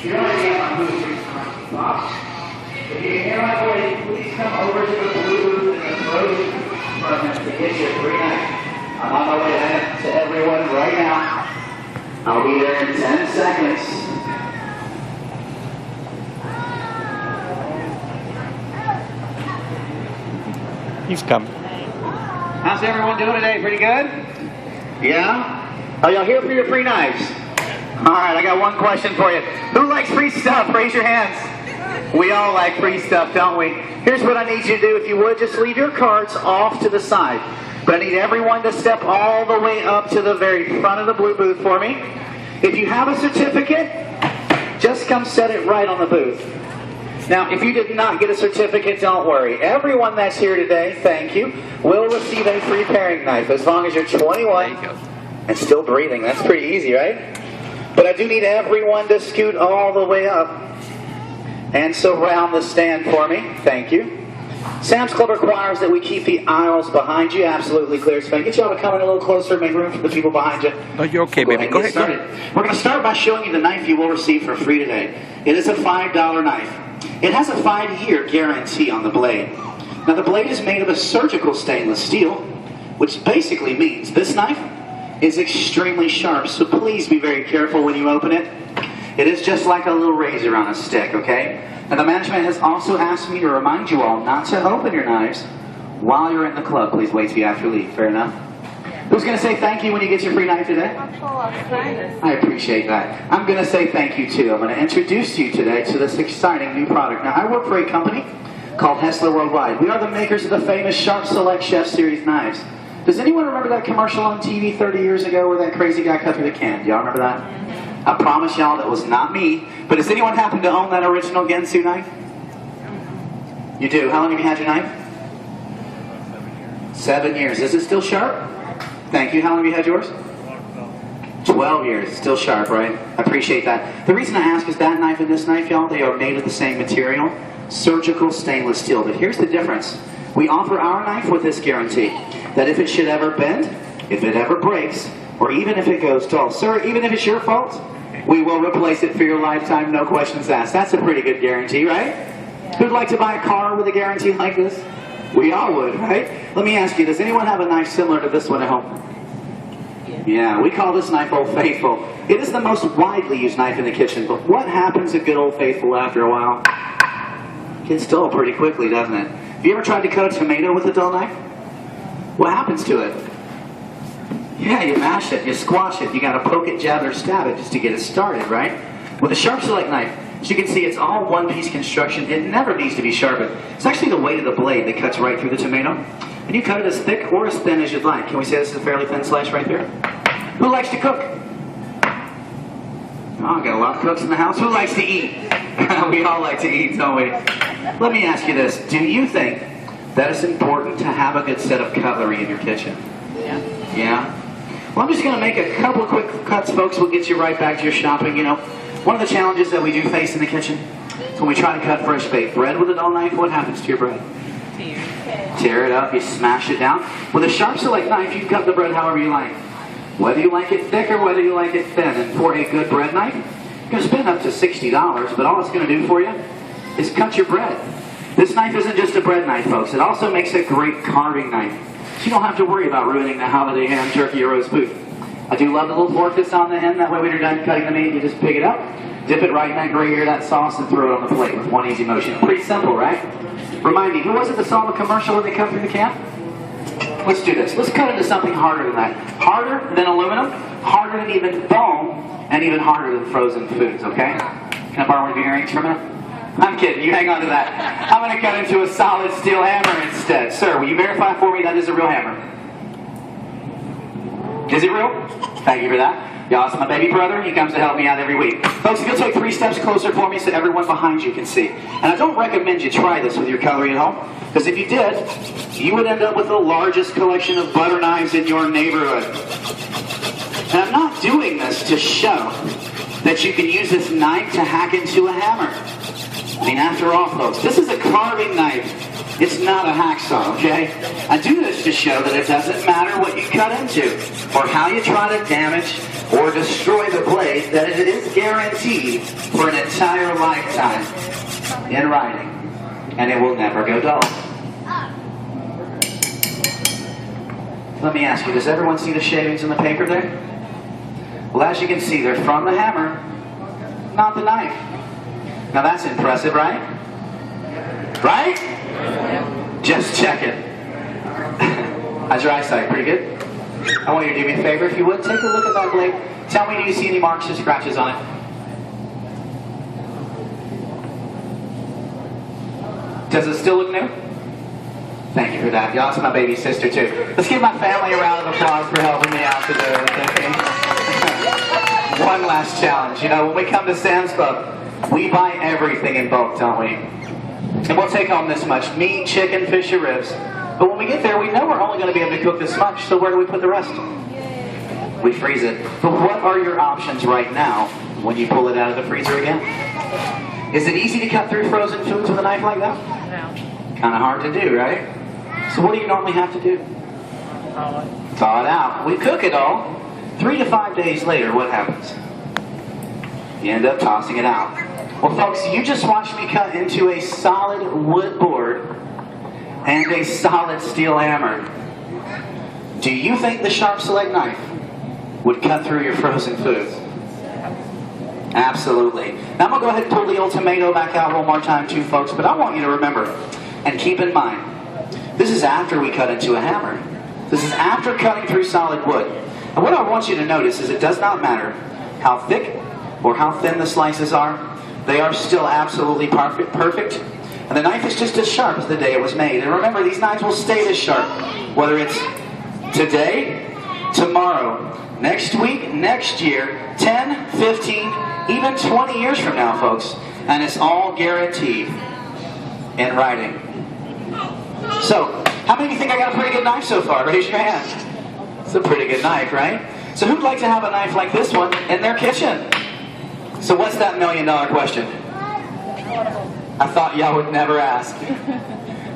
You're going to get my booth here. If you can hear my voice, please come over to the blue booth in the frozen department to get your free knife. I'm on my way to everyone right now. I'll be there in 10 seconds. He's coming. How's everyone doing today? Pretty good? Yeah? Are y'all here for your free knives? Alright, I got one question for you. Who likes free stuff? Raise your hands. We all like free stuff, don't we? Here's what I need you to do. If you would, just leave your cards off to the side. But I need everyone to step all the way up to the very front of the blue booth for me. If you have a certificate, just come set it right on the booth. Now, if you did not get a certificate, don't worry. Everyone that's here today, thank you, will receive a free paring knife as long as you're 21 and still breathing. That's pretty easy, right? But I do need everyone to scoot all the way up and surround the stand for me. Thank you. Sam's Club requires that we keep the aisles behind you absolutely clear. So get y'all to come in a little closer, make room for the people behind you. No, you're okay, baby. Go ahead. We're going to start by showing you the knife you will receive for free today. It is a $5 knife. It has a 5-year guarantee on the blade. Now the blade is made of a surgical stainless steel, which basically means this knife is extremely sharp, so please be very careful when you open it. It is just like a little razor on a stick, okay? Now the management has also asked me to remind you all not to open your knives while you're in the club. Please wait till you have to leave, fair enough? Who's going to say thank you when you get your free knife today? I appreciate that. I'm going to say thank you too. I'm going to introduce you today to this exciting new product. Now I work for a company called Hessler Worldwide. We are the makers of the famous Sharp Select Chef Series knives. Does anyone remember that commercial on TV 30 years ago where that crazy guy cut through the can? Do y'all remember that? I promise y'all that was not me. But does anyone happen to own that original Ginsu knife? You do. How long have you had your knife? 7 years. Is it still sharp? Thank you. How long have you had yours? 12 years. Still sharp, right? I appreciate that. The reason I ask is that knife and this knife, y'all, they are made of the same material, surgical stainless steel. But here's the difference. We offer our knife with this guarantee that if it should ever bend, if it ever breaks, or even if it goes dull, sir, even if it's your fault, we will replace it for your lifetime, no questions asked. That's a pretty good guarantee, right? Who'd like to buy a car with a guarantee like this? We all would, right? Let me ask you, does anyone have a knife similar to this one at home? Yeah, we call this knife Old Faithful. It is the most widely used knife in the kitchen, but what happens to good Old Faithful after a while? It gets dull pretty quickly, doesn't it? Have you ever tried to cut a tomato with a dull knife? What happens to it? Yeah, you mash it, you squash it, you gotta poke it, jab it, or stab it just to get it started, right? With a Sharp Select knife, as you can see, it's all one-piece construction. It never needs to be sharpened. It's actually the weight of the blade that cuts right through the tomato. And you cut it as thick or as thin as you'd like. Can we say this is a fairly thin slice right there? Who likes to cook? Oh, I've got a lot of cooks in the house. Who likes to eat? We all like to eat, don't we? Let me ask you this. Do you think that it's important to have a good set of cutlery in your kitchen? Yeah? Well, I'm just going to make a couple of quick cuts, folks. We'll get you right back to your shopping. You know, one of the challenges that we do face in the kitchen is when we try to cut fresh baked bread with a dull knife, what happens to your bread? Tear it up, you smash it down. With a Sharp Select knife, you cut the bread however you like. Whether you like it thick or whether you like it thin. And for a good bread knife, you're going to spend up to $60, but all it's going to do for you is cut your bread. This knife isn't just a bread knife, folks. It also makes a great carving knife. So you don't have to worry about ruining the holiday ham, turkey, or roast beef. I do love the little fork that's on the end. That way when you're done cutting the meat, you just pick it up, dip it right in that gravy or that sauce, and throw it on the plate with one easy motion. Pretty simple, right? Remind me, who was it that saw the commercial where they cut through the can? Let's do this. Let's cut into something harder than that. Harder than aluminum, harder than even foam, and even harder than frozen foods, okay? Can I borrow one of your earrings for a minute? I'm kidding. You hang on to that. I'm going to cut into a solid steel hammer instead. Sir, will you verify for me that is a real hammer? Is it real? Thank you for that. Y'all, it's my baby brother. He comes to help me out every week. Folks, if you'll take 3 steps closer for me so everyone behind you can see. And I don't recommend you try this with your cutlery at home, because if you did, you would end up with the largest collection of butter knives in your neighborhood. And I'm not doing this to show that you can use this knife to hack into a hammer. I mean, after all, folks, this is a carving knife It's not a hacksaw, okay? I do this to show that it doesn't matter what you cut into or how you try to damage or destroy the blade, that it is guaranteed for an entire lifetime in writing, and it will never go dull. Let me ask you, does everyone see the shavings in the paper there? Well, as you can see, they're from the hammer, not the knife. Now that's impressive, right? Right? Just check it. How's your eyesight? Pretty good? I want you to do me a favor, if you would. Take a look at that blade. Tell me, do you see any marks or scratches on it? Does it still look new? Thank you for that. Y'all, it's my baby sister, too. Let's give my family a round of applause for helping me out today. One last challenge. You know, when we come to Sam's Club, we buy everything in bulk, don't we? And we'll take home this much: meat, chicken, fish, or ribs. But when we get there, we know we're only going to be able to cook this much, so where do we put the rest? We freeze it. But what are your options right now when you pull it out of the freezer again? Is it easy to cut through frozen foods with a knife like that? No. Kind of hard to do, right? So what do you normally have to do? Thaw it out. We cook it all. 3 to 5 days later, what happens? You end up tossing it out. Well, folks, you just watched me cut into a solid wood board and a solid steel hammer. Do you think the Sharp Select knife would cut through your frozen foods? Absolutely. Now I'm going to go ahead and pull the old tomato back out one more time too, folks, but I want you to remember and keep in mind, this is after we cut into a hammer. This is after cutting through solid wood. And what I want you to notice is it does not matter how thick or how thin the slices are, they are still absolutely perfect. And the knife is just as sharp as the day it was made. And remember, these knives will stay this sharp, whether it's today, tomorrow, next week, next year, 10, 15, even 20 years from now, folks. And it's all guaranteed in writing. So, how many of you think I got a pretty good knife so far? Raise your hand. It's a pretty good knife, right? So who'd like to have a knife like this one in their kitchen? So what's that $1 million question? I thought y'all would never ask.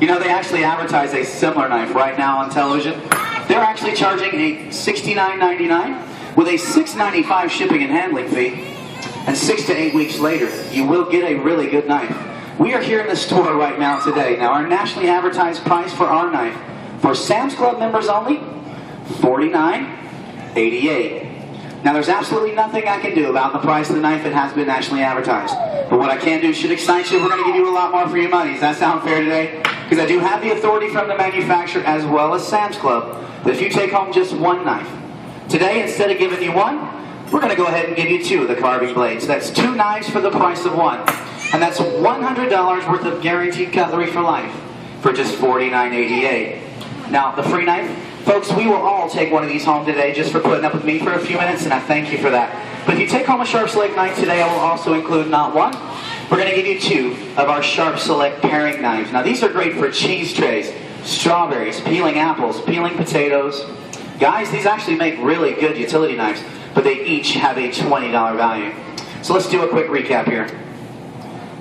You know, they actually advertise a similar knife right now on television. They're actually charging a $69.99 with a $6.95 shipping and handling fee. And 6 to 8 weeks later, you will get a really good knife. We are here in the store right now today. Now, our nationally advertised price for our knife, for Sam's Club members only, $49.88. Now, there's absolutely nothing I can do about the price of the knife that has been nationally advertised. But what I can do should excite you. We're going to give you a lot more for your money. Does that sound fair today? Because I do have the authority from the manufacturer as well as Sam's Club that if you take home just one knife, today, instead of giving you one, we're going to go ahead and give you 2 of the carving blades. That's 2 knives for the price of 1. And that's $100 worth of guaranteed cutlery for life for just $49.88. Now, the free knife, folks, we will all take one of these home today just for putting up with me for a few minutes, and I thank you for that. But if you take home a Sharp Select knife today, I will also include not 1. We're going to give you 2 of our Sharp Select paring knives. Now, these are great for cheese trays, strawberries, peeling apples, peeling potatoes. Guys, these actually make really good utility knives, but they each have a $20 value. So let's do a quick recap here.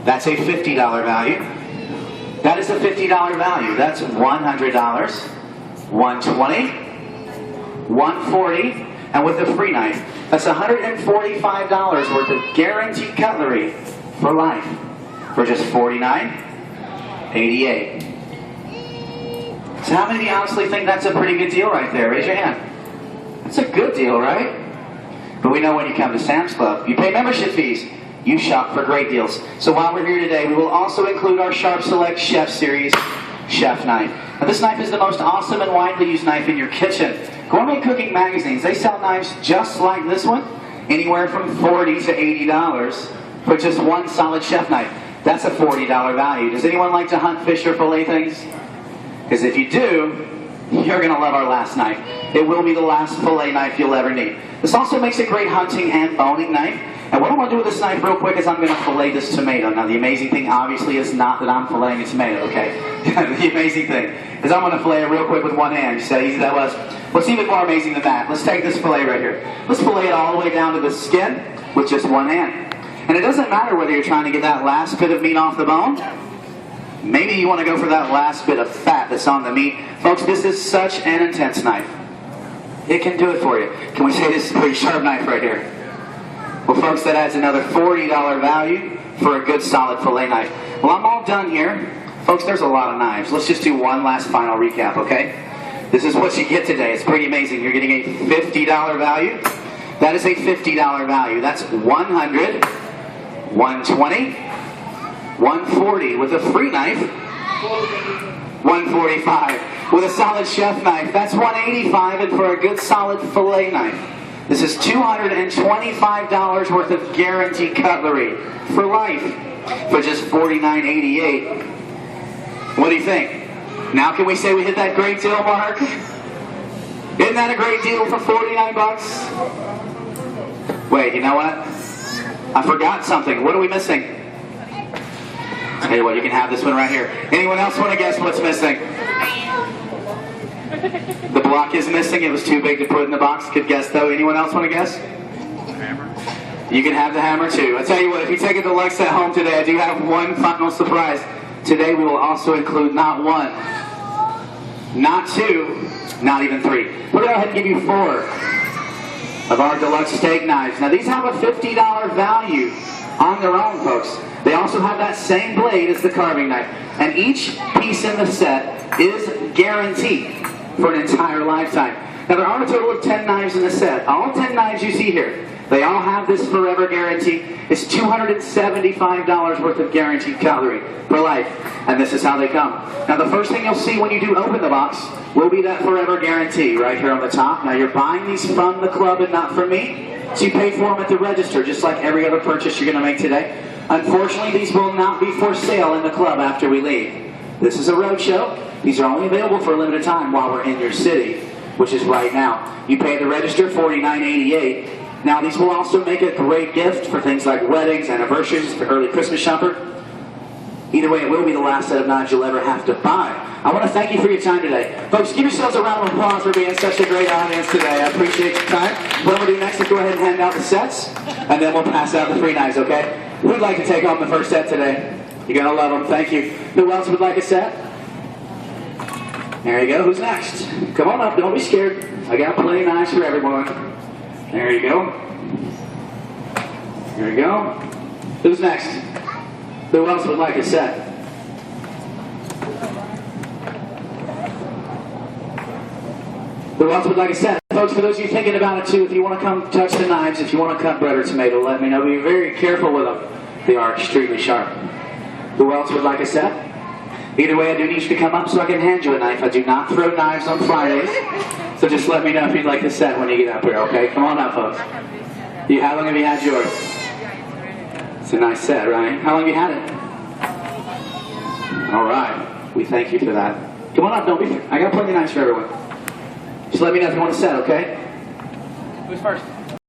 That's a $50 value. That is a $50 value. That's $100, $120, $140, and with the free knife, that's $145 worth of guaranteed cutlery for life for just $49.88. So how many of you honestly think that's a pretty good deal right there? Raise your hand. That's a good deal, right? But we know when you come to Sam's Club, you pay membership fees. You shop for great deals. So while we're here today, we will also include our Sharp Select Chef Series Chef Knife. Now this knife is the most awesome and widely used knife in your kitchen. Gourmet Cooking magazines, they sell knives just like this one, anywhere from $40 to $80 for just one solid chef knife. That's a $40 value. Does anyone like to hunt, fish, or fillet things? Because if you do, you're going to love our last knife. It will be the last fillet knife you'll ever need. This also makes a great hunting and boning knife. And what I want to do with this knife real quick is I'm going to fillet this tomato. Now the amazing thing obviously is not that I'm filleting a tomato, okay? The amazing thing is I'm going to fillet it real quick with one hand. You see how easy that was? What's even more amazing than that? Let's take this fillet right here. Let's fillet it all the way down to the skin with just one hand. And it doesn't matter whether you're trying to get that last bit of meat off the bone. Maybe you want to go for that last bit of fat that's on the meat. Folks, this is such an intense knife. It can do it for you. Can we say this is a pretty sharp knife right here? Well, folks, that adds another $40 value for a good solid fillet knife. Well, I'm all done here. Folks, there's a lot of knives. Let's just do one last final recap, okay? This is what you get today. It's pretty amazing. You're getting a $50 value. That is a $50 value. That's $100, $120, $140 with a free knife. $145 with a solid chef knife. That's $185, and for a good solid fillet knife, this is $225 worth of guaranteed cutlery for life for just $49.88. What do you think? Now can we say we hit that great deal mark? Isn't that a great deal for 49 bucks? Wait, you know what? I forgot something. What are we missing? Tell you what, you can have this one right here. Anyone else want to guess what's missing? The block is missing. It was too big to put in the box. Good guess, though. Anyone else want to guess? Hammer. You can have the hammer, too. I tell you what, if you take a deluxe set home today, I do have one final surprise. Today we will also include not one, not two, not even three. We're going to go ahead and give you 4 of our deluxe steak knives. Now, these have a $50 value on their own, folks. They also have that same blade as the carving knife. And each piece in the set is guaranteed for an entire lifetime. Now, there are a total of 10 knives in the set. All 10 knives you see here, they all have this forever guarantee. It's $275 worth of guaranteed cutlery for life. And this is how they come. Now, the first thing you'll see when you do open the box will be that forever guarantee right here on the top. Now, you're buying these from the club and not from me. So you pay for them at the register, just like every other purchase you're going to make today. Unfortunately, these will not be for sale in the club after we leave. This is a road show. These are only available for a limited time while we're in your city, which is right now. You pay the register $49.88. Now, these will also make a great gift for things like weddings, anniversaries, for early Christmas shopper. Either way, it will be the last set of knives you'll ever have to buy. I want to thank you for your time today. Folks, give yourselves a round of applause for being such a great audience today. I appreciate your time. What I'm going to do next is go ahead and hand out the sets, and then we'll pass out the free knives, okay? Who'd like to take home the first set today? You're going to love them. Thank you. Who else would like a set? There you go. Who's next? Come on up. Don't be scared. I got plenty of knives for everyone. There you go. There you go. Who's next? Who else would like a set? Who else would like a set? Folks, for those of you thinking about it too, if you want to come touch the knives, if you want to cut bread or tomato, let me know. Be very careful with them. They are extremely sharp. Who else would like a set? Either way, I do need you to come up so I can hand you a knife. I do not throw knives on Fridays. So just let me know if you'd like the set when you get up here, okay? Come on up, folks. How long have you had yours? It's a nice set, right? How long have you had it? All right. We thank you for that. Come on up, don't be... I got plenty of knives for everyone. Just let me know if you want a set, okay? Who's first?